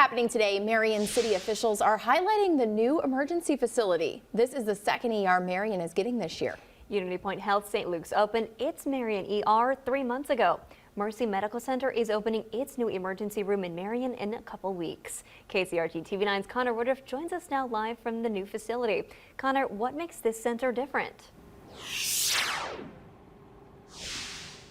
Happening today, Marion city officials are highlighting the new emergency facility. This is the second ER Marion is getting this year. Unity Point Health St. Luke's opened its Marion ER 3 months ago. Mercy Medical Center is opening its new emergency room in Marion in a couple weeks. KCRG TV9's Connor Woodruff joins us now live from the new facility. Connor, what makes this center different?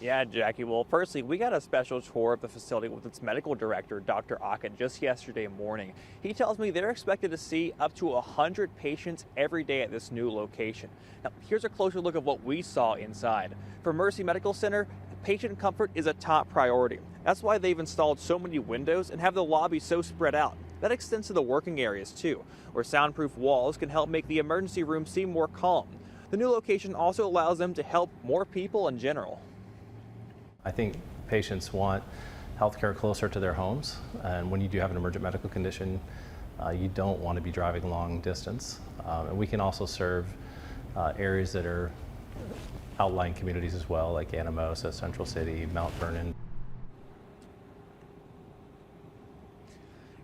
Yeah, Jackie. Well, firstly, we got a special tour of the facility with its medical director, Dr. Ocken, just yesterday morning. He tells me they're expected to see up to 100 patients every day at this new location. Now, here's a closer look at what we saw inside. For Mercy Medical Center, patient comfort is a top priority. That's why they've installed so many windows and have the lobby so spread out. That extends to the working areas too, where soundproof walls can help make the emergency room seem more calm. The new location also allows them to help more people in general. I think patients want healthcare closer to their homes, and when you do have an emergent medical condition, you don't want to be driving long distance. And we can also serve areas that are outlying communities as well, like Anamosa, Central City, Mount Vernon.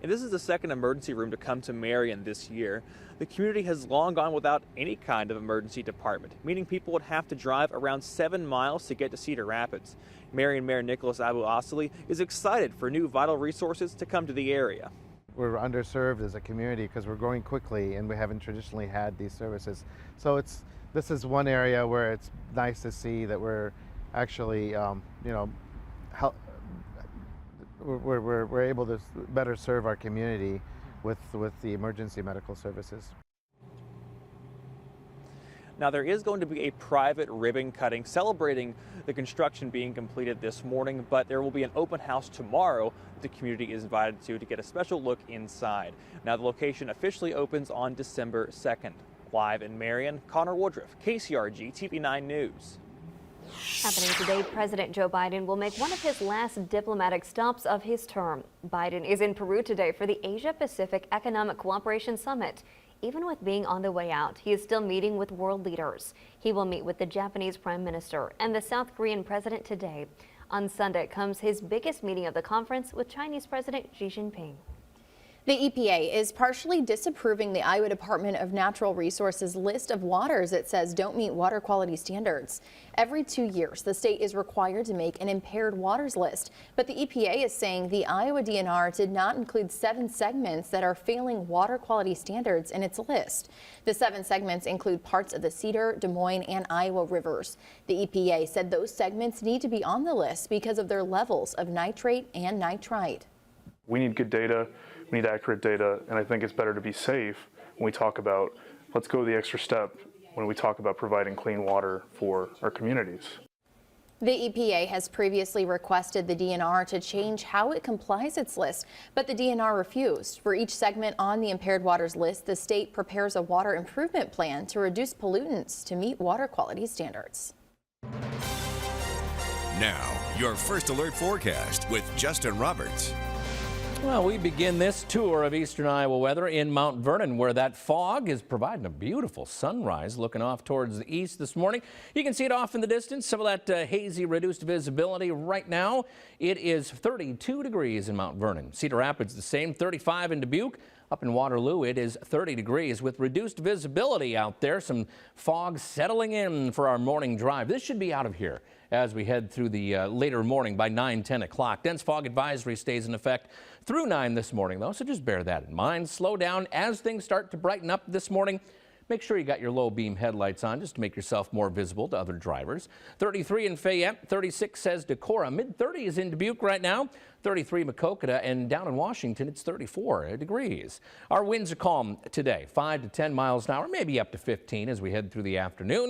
And this is the second emergency room to come to Marion this year. The community has long gone without any kind of emergency department, meaning people would have to drive around 7 miles to get to Cedar Rapids. Marion Mayor Nicholas Abu Asali is excited for new vital resources to come to the area. We're underserved as a community because we're growing quickly and we haven't traditionally had these services. So this is one area where it's nice to see that we're actually, we're able to better serve our community with the emergency medical services. Now, there is going to be a private ribbon cutting celebrating the construction being completed this morning, but there will be an open house tomorrow that the community is invited to get a special look inside. Now, the location officially opens on December 2nd. Live in Marion, Connor Woodruff, KCRG TV9 News. Happening today, President Joe Biden will make one of his last diplomatic stops of his term. Biden is in Peru today for the Asia-Pacific Economic Cooperation Summit. Even with being on the way out, he is still meeting with world leaders. He will meet with the Japanese Prime Minister and the South Korean President today. On Sunday comes his biggest meeting of the conference with Chinese President Xi Jinping. The EPA is partially disapproving the Iowa Department of Natural Resources list of waters it says don't meet water quality standards. Every 2 years, the state is required to make an impaired waters list, but the EPA is saying the Iowa DNR did not include 7 segments that are failing water quality standards in its list. The 7 segments include parts of the Cedar, Des Moines, and Iowa rivers. The EPA said those segments need to be on the list because of their levels of nitrate and nitrite. We need good data. We need accurate data, and I think it's better to be safe when we talk about, let's go the extra step when we talk about providing clean water for our communities. The EPA has previously requested the DNR to change how it complies its list, but the DNR refused. For each segment on the impaired waters list, the state prepares a water improvement plan to reduce pollutants to meet water quality standards. Now, your first alert forecast with Justin Roberts. Well, we begin this tour of eastern Iowa weather in Mount Vernon, where that fog is providing a beautiful sunrise looking off towards the east this morning. You can see it off in the distance, some of that hazy reduced visibility right now. It is 32 degrees in Mount Vernon. Cedar Rapids the same, 35 in Dubuque. Up in Waterloo, it is 30 degrees with reduced visibility out there. Some fog settling in for our morning drive. This should be out of here as we head through the later morning by 9-10 o'clock. Dense fog advisory stays in effect through 9 this morning, though, so just bear that in mind. Slow down as things start to brighten up this morning. Make sure you got your low beam headlights on just to make yourself more visible to other drivers. 33 in Fayette, 36 says Decorah. Mid-30s in Dubuque right now, 33 Maquoketa, and down in Washington it's 34 degrees. Our winds are calm today, 5 to 10 miles an hour, maybe up to 15 as we head through the afternoon.